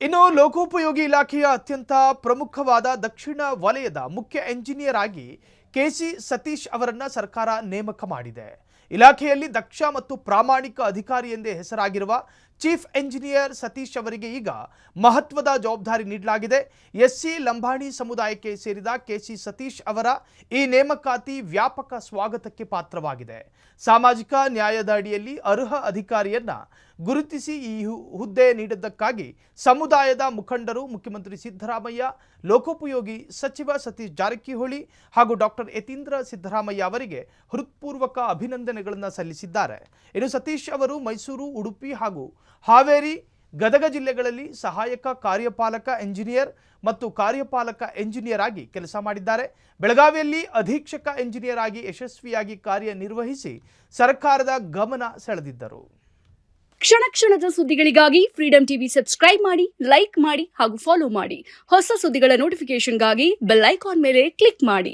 ಇನ್ನು ಲೋಕೋಪಯೋಗಿ ಇಲಾಖೆಯ ಅತ್ಯಂತ ಪ್ರಮುಖವಾದ ದಕ್ಷಿಣ ವಲಯದ ಮುಖ್ಯ ಎಂಜಿನಿಯರ್ ಆಗಿ ಕೆಸಿ ಸತೀಶ್ ಅವರನ್ನ ಸರ್ಕಾರ ನೇಮಕ ಮಾಡಿದೆ. ಇಲಾಖೆಯಲ್ಲಿ ದಕ್ಷ ಮತ್ತು ಪ್ರಾಮಾಣಿಕ ಅಧಿಕಾರಿ ಎಂದೇ ಹೆಸರಾಗಿರುವ ಚೀಫ್ ಎಂಜಿನಿಯರ್ ಸತೀಶ್ ಅವರಿಗೆ ಈಗ ಮಹತ್ವದ ಜವಾಬ್ದಾರಿ ನೀಡಲಾಗಿದೆ. ಎಸ್ಸಿ ಲಂಬಾಣಿ ಸಮುದಾಯಕ್ಕೆ ಸೇರಿದ ಕೆಸಿ ಸತೀಶ್ ಅವರ ಈ ನೇಮಕಾತಿ ವ್ಯಾಪಕ ಸ್ವಾಗತಕ್ಕೆ ಪಾತ್ರವಾಗಿದೆ. ಸಾಮಾಜಿಕ ನ್ಯಾಯದ ಅಡಿಯಲ್ಲಿ ಅರ್ಹ ಅಧಿಕಾರಿಯನ್ನ ಗುರುತಿಸಿ ಈ ಹುದ್ದೆ ನೀಡಿದ್ದಕ್ಕಾಗಿ ಸಮುದಾಯದ ಮುಖಂಡರು ಮುಖ್ಯಮಂತ್ರಿ ಸಿದ್ದರಾಮಯ್ಯ, ಲೋಕೋಪಯೋಗಿ ಸಚಿವ ಸತೀಶ್ ಜಾರಕಿಹೊಳಿ ಹಾಗೂ ಡಾಕ್ಟರ್ ಯತೀಂದ್ರ ಸಿದ್ದರಾಮಯ್ಯ ಅವರಿಗೆ ಹೃತ್ಪೂರ್ವಕ ಅಭಿನಂದನೆಗಳನ್ನು ಸಲ್ಲಿಸಿದ್ದಾರೆ. ಇನ್ನು ಸತೀಶ್ ಅವರು ಮೈಸೂರು, ಉಡುಪಿ ಹಾಗೂ ಹಾವೇರಿ, ಗದಗ ಜಿಲ್ಲೆಗಳಲ್ಲಿ ಸಹಾಯಕ ಕಾರ್ಯಪಾಲಕ ಎಂಜಿನಿಯರ್ ಮತ್ತು ಕಾರ್ಯಪಾಲಕ ಎಂಜಿನಿಯರ್ ಆಗಿ ಕೆಲಸ ಮಾಡಿದ್ದಾರೆ. ಬೆಳಗಾವಿಯಲ್ಲಿ ಅಧೀಕ್ಷಕ ಎಂಜಿನಿಯರ್ ಆಗಿ ಯಶಸ್ವಿಯಾಗಿ ಕಾರ್ಯನಿರ್ವಹಿಸಿ ಸರ್ಕಾರದ ಗಮನ ಸೆಳೆದಿದ್ದರು. ಕ್ಷಣ ಕ್ಷಣದ ಸುದ್ದಿಗಳಿಗಾಗಿ ಫ್ರೀಡಂ ಟಿವಿ ಸಬ್ಸ್ಕ್ರೈಬ್ ಮಾಡಿ, ಲೈಕ್ ಮಾಡಿ ಹಾಗೂ ಫಾಲೋ ಮಾಡಿ. ಹೊಸ ಸುದ್ದಿಗಳ ನೋಟಿಫಿಕೇಶನ್ಗಾಗಿ ಬೆಲ್ ಐಕಾನ್ ಮೇಲೆ ಕ್ಲಿಕ್ ಮಾಡಿ.